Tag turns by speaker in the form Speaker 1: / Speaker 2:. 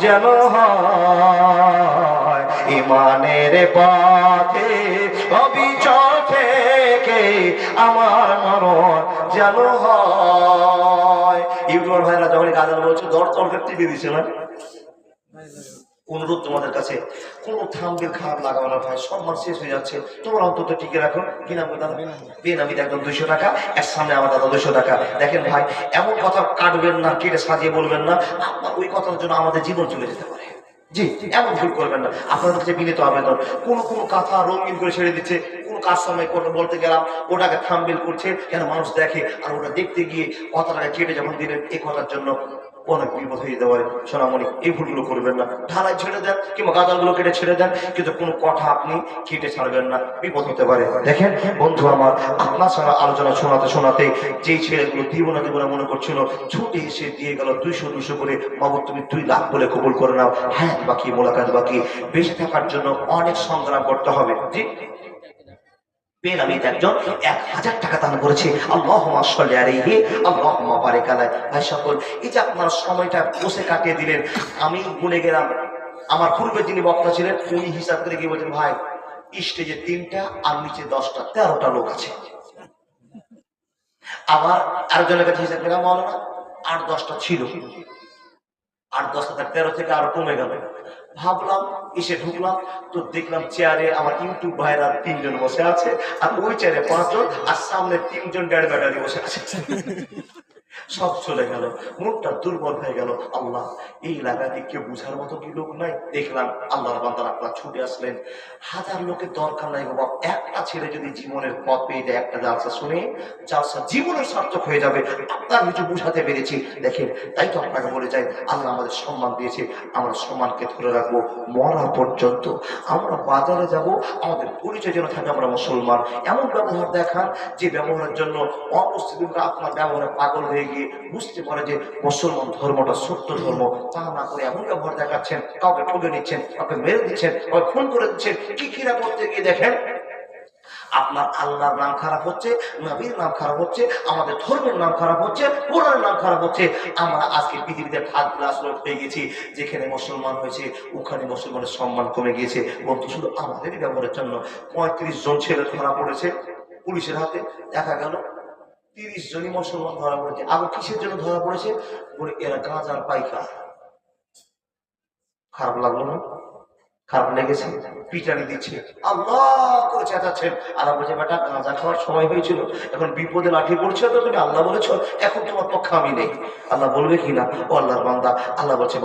Speaker 1: যেন হয় ইমানের পথে অবিচল থেকে আমার মরণ যেন হয়। ইউটিউবার ভাইরা যখন গাজাল বলছে দর তরকার টিভি দিছে না, অনুরোধ তোমাদের কাছে কোন থাম্বনেল খারাপ লাগাবো না ভাই, সম্মান শেষ হয়ে যাচ্ছে, তোমার অন্তত টিকে রাখো। কি নাম দাদা? বেনামি একদম 200 টাকা, এক সামনে আমার দাদা 200 টাকা। দেখেন ভাই, এমন কথা কাটবেন না, কেটে সাজিয়ে বলবেন না, আপনার ওই কথার জন্য আমাদের জীবন চলে যেতে পারে। জি, এমন ভুল করবেন না। আপনাদের কাছে বিনীত আবেদন, কোন কথা রঙিন করে ছেড়ে দিচ্ছে, কোন কাজ সময় কথা বলতে গেলাম ওটাকে থাম্বনেল করছে যেন মানুষ দেখে, আর ওটা দেখতে গিয়ে কথাটাকে কেটে যখন দিলেন এই কথার জন্য অনেক বিপদ হয়ে যেতে পারে। সোনামণি, এই ভুলগুলো করবেন না। ঢালাই ছেড়ে দেন কিংবা গাজালগুলো কেটে ছেড়ে দেন, কিন্তু কোনো কথা আপনি কেটে ছাড়বেন না, বিপদ হতে পারে। দেখেন বন্ধু আমার, আপনার সারা আলোচনা শোনাতে শোনাতে যেই ছেলেগুলো দিব না মনে করছিল, ছুটে এসে দিয়ে গেল 200 করে। বাবু তুমি 2 লাখ বলে কবুল করে নাও। হ্যাঁ বাকি, মোলাকাত বাকি। বেঁচে থাকার জন্য অনেক সংগ্রাম করতে হবে। জি, আমি একজন 1000 টাকা দান করেছি। আল্লাহুম্মা সাল্লি আলাইহি আল্লাহুম্মা বারিক আলাইহি। ভাই সকল, এই যে আপনারা সময়টা বসে কাটিয়ে দিলেন, আমি গুনে গেলাম। আমার পূর্বে যিনি বক্তা ছিলেন উনি হিসাব করে গিয়ে বলছেন, ভাই স্টেজে 3টা আর নিচে 10টা, 13টা লোক আছে। আবার আরেকজনের কাছে হিসাব করে বলো না 8-10টা ছিল, 8-10 13 থেকে আরো কমে গেল। ভাবলাম, এসে ঢুকলাম তো দেখলাম চেয়ারে আমার ইউটিউব ভাইরা 3 জন বসে আছে, আর ওই চেয়ারে 5 জন, আর সামনে 3 জন ড্যাড ব্যাটারি বসে আছে। সব চলে গেল, মুখটা দুর্বল হয়ে গেল। আল্লাহ, এই এলাকাতে কেউ বুঝার মতো কি লোক নাই? দেখলাম আল্লাহর বান্দারা আপনারা ছুটে আসলেন। 1000 লোকের দরকার নাই বাবা, একটা ছেলে যদি জীবনের পথ পেয়ে যায়, একটা জালসা শুনে জালসা জীবনের সার্থক হয়ে যাবে। আপনার কিছু বুঝাতে পেরেছি। দেখেন, তাই তো আপনাকে বলে যাই, আল্লাহ আমাদের সম্মান দিয়েছে, আমরা সম্মানকে ধরে রাখবো মরা পর্যন্ত। আমরা বাজারে যাব, আমাদের পরিচয় যেন থাকে আমরা মুসলমান। এমন ব্যবহার দেখান যে ব্যবহারের জন্য অমুসলিমরা আপনার ব্যবহারে পাগল হয়ে গিয়ে বুঝতে পারে যে মুসলমান ধর্মটা সত্য ধর্ম। তা না করে এমন ব্যবহার দেখাচ্ছেন, কাউকে ঠকে নিচ্ছেন, কাউকে মেরে দিচ্ছেন, কাউকে খুন করে দিচ্ছেন, কি কিরা করতে গিয়ে দেখেন আপনার আল্লাহর নাম খারাপ হচ্ছে, নবীর নাম খারাপ হচ্ছে, আমাদের ধর্মের নাম খারাপ হচ্ছে, কোরআনের নাম খারাপ হচ্ছে। আমরা আজকে পৃথিবীতে থার্ড ক্লাস লোক হয়ে গেছি। যেখানে মুসলমান হয়েছে ওখানে মুসলমানের সম্মান কমে গিয়েছে। বন্ধু, শুধু আমাদেরই ব্যবহারের জন্য 35 জন ছেলে ধরা পড়েছে পুলিশের হাতে। দেখা গেল 30 জনই মুসলমান ধরা পড়েছে। আবার কিসের জন্য ধরা পড়েছে? বলে এরা গাঁজার পাইকার। খারাপ লাগলো না? খারাপ লেগেছে? পিটানি দিচ্ছে, আল্লাহ করে চেঁচাচ্ছেন। আল্লাহ বলছে, বেটা গাঁজা খাওয়ার সময় হয়েছিল, এখন বিপদে লাঠি পড়ছে তো তুমি আল্লাহ বলেছ, এখন তোমার পক্ষে আমি নেই। আল্লাহ বলবে কিনা? ও আল্লাহর বান্দা, আল্লাহ বলছে